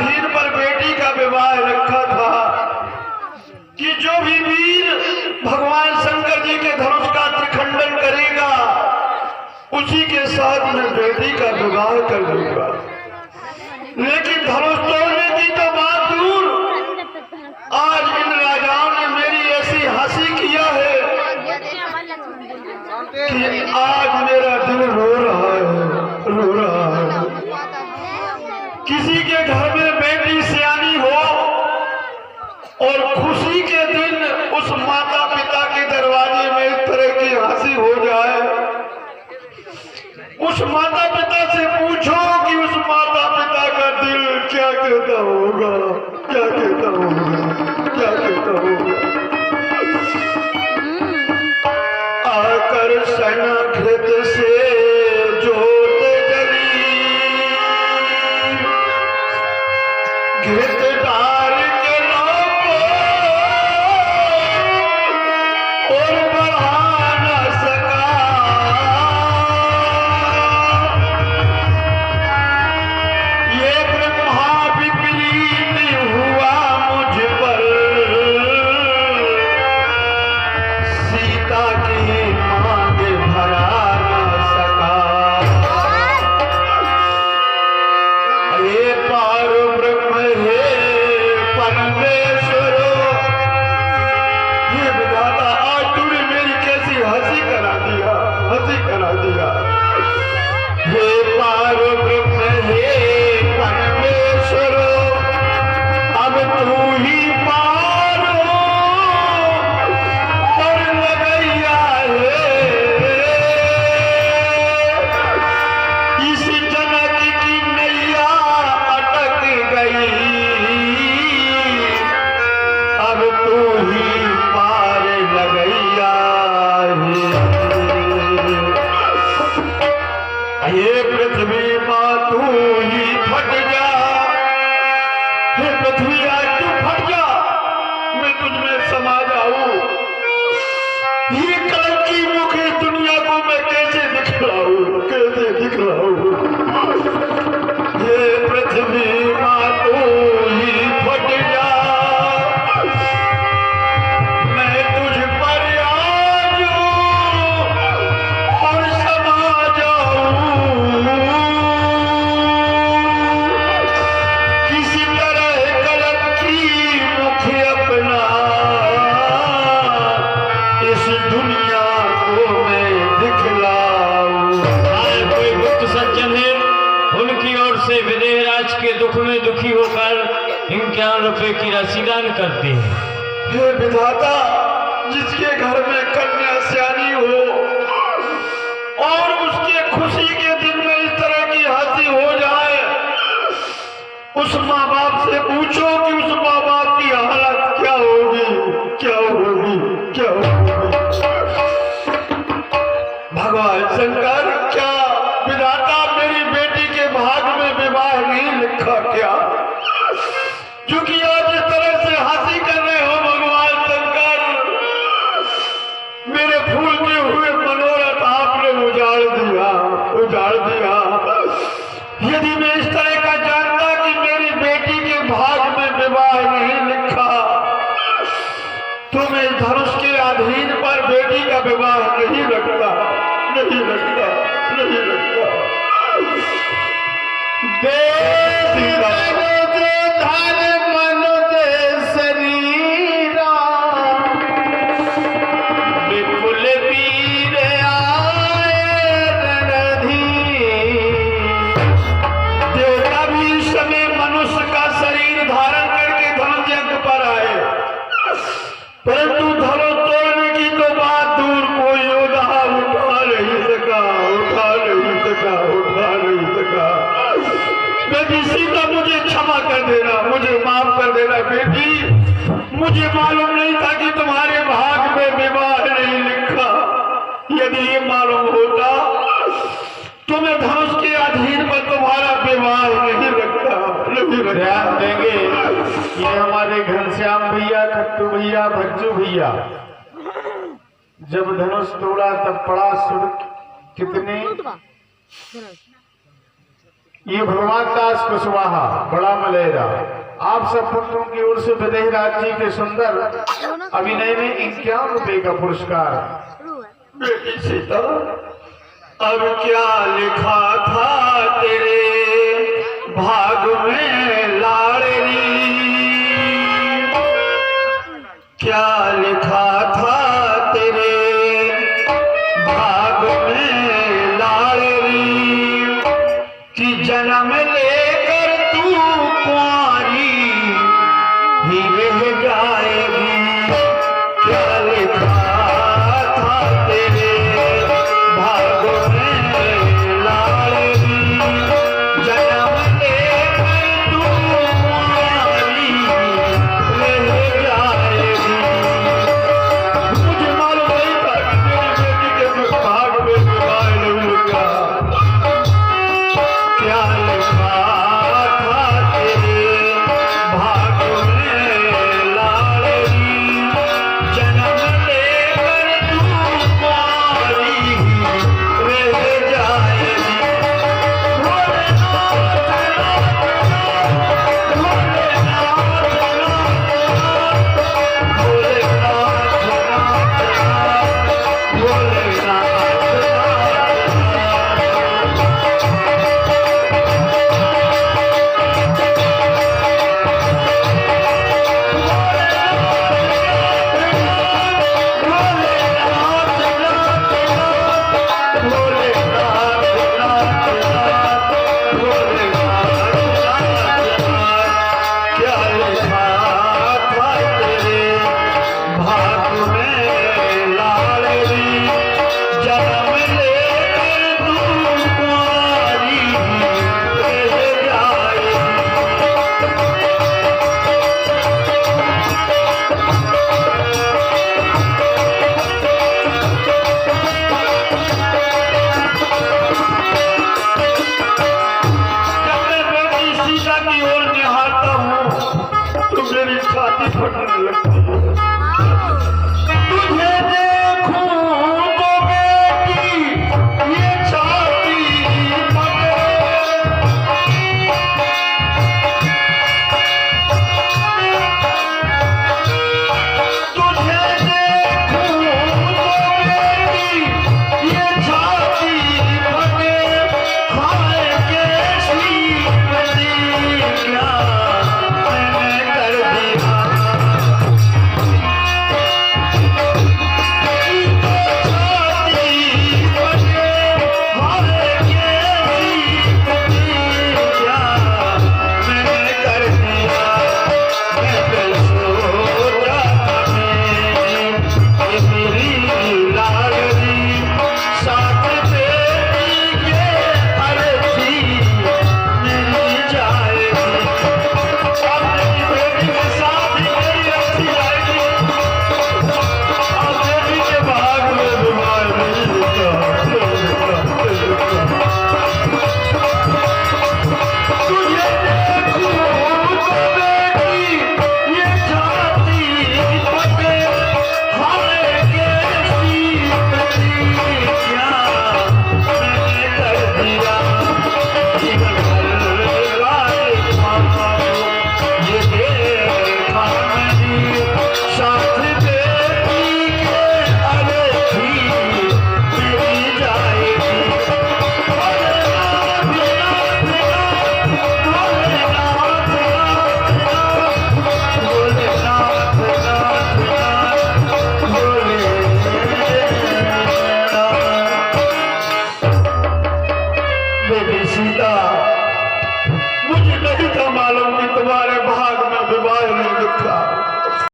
अधीन पर बेटी का विवाह रखा था कि जो भी वीर भगवान शंकर जी के धनुष का त्रिखंडन करेगा उसी के साथ मैं बेटी का विवाह कर दूंगा। लेकिन धनुष तोड़ने की तो बात दूर, आज इन राजाओं ने मेरी ऐसी हंसी किया है कि आज मेरा दिल रो रहा है, रो रहा है। किसी के घर में बेटी सियानी हो और खुशी के दिन उस माता पिता के दरवाजे में इस तरह की हंसी हो जाए, उस माता पिता से पूछो कि उस माता पिता का दिल क्या कहता होगा, क्या कहता होगा, क्या कहता होगा। आकर सना खेत से जोत जली, घेतदार के लोगों और बढ़ा न सका। ये ब्रह्मा विपरीत हुआ मुझ पर, सीता की मांग भरा न सका। ये पार ब्रह्म है परमेश्वर, ये विधाता आज तूने मेरी कैसी हंसी करा दिया, हंसी करा दिया। हे पार ब्रह्म है परमेश्वर, अब तू ही पार पर लगैया है। इस जनक की नैया अटक गई, अब तू ही पार लगैया है। ये पृथ्वी माँ तू ही फट जा, हे पृथ्वी आज तू फट जा, मैं तुझ में समा जाऊं। ये कलंकी मुख इस दुनिया को मैं कैसे दिखलाऊं, कैसे दिखलाऊं। ये पृथ्वी माँ तू ही फट जा, मैं तुझ पर आज और समा जाऊं। किसी तरह कलंकी मुख अपना इस दुनिया को मैं दिखलाऊं। कोई गुप्त सज्जन है, उनकी ओर से विदेहराज के दुख में दुखी होकर 51 रुपए की राशि दान करते हैं। हे विधाता, जिसके घर में कन्या सियानी हो और उसके खुशी के दिन में इस तरह की हंसी हो जाए, उस माँ बाप से पूछो कि उस माँ बाप की हालत क्या होगी, क्या होगी, क्या होगी। भगवान शंकर, क्या विधाता मेरी बेटी के भाग में विवाह नहीं लिखा क्या, क्योंकि आज इस तरह से हंसी कर रहे हो भगवान शंकर। मेरे फूलते हुए मनोरथ आपने उजाड़ दिया, उजाड़ दिया। यदि मैं इस तरह का जानता कि मेरी बेटी के भाग में विवाह नहीं लिखा, तो मैं धनुष के अधीन पर बेटी का विवाह नहीं रखता, नहीं रखता, नहीं रखता। विपुल वीर आए रणधीर, देवता भी इस समय मनुष्य का शरीर धारण करके धनुष यज्ञ पर आए, परंतु धनुष तोड़ने की तो बात दूर, कोई योद्धा उठा नहीं सका, उठा नहीं सका, उठा नहीं सका। बेटी सीता, मुझे क्षमा कर देना, मुझे माफ कर देना बेटी। मुझे मालूम नहीं था कि तुम्हारे भाग में विवाह नहीं लिखा। यदि ये मालूम होता तो मैं धनुष के अधीन पर तुम्हारा विवाह नहीं रखता, नहीं रखता। ध्यान देंगे, ये हमारे घनश्याम भैया, खट्टू भैया, भज्जू भैया, जब धनुष तोड़ा तब पड़ा सुर कितने ये भगवान दास कुशवाहा बड़ा मलेरा आप सब भक्तों की ओर से विदेहराज जी के सुंदर अभिनय में 51 रुपए का पुरस्कार। बेटी सीता, अब क्या लिखा था तेरे भाग में लाड़नी, क्या लिखा था तेरे भाग में लाड़नी, कि जन्म लेकर तू कुंवारी ही रह जाएगी। क्या लिखा था तेरे भाग में लाड़नी, जन्म लेकर तू कुंवारी रह जाएगी। मुझे मालूम नहीं था कि तेरी बेटी के भाग में विवाह नहीं होगा। क्या लिखा था तेरे भाग में लाड़नी, जन्म लेकर तू कुंवारी रह जाएगी। भोलेनाथ की ओर निहारता हूँ तो मेरी छाती फटने लगती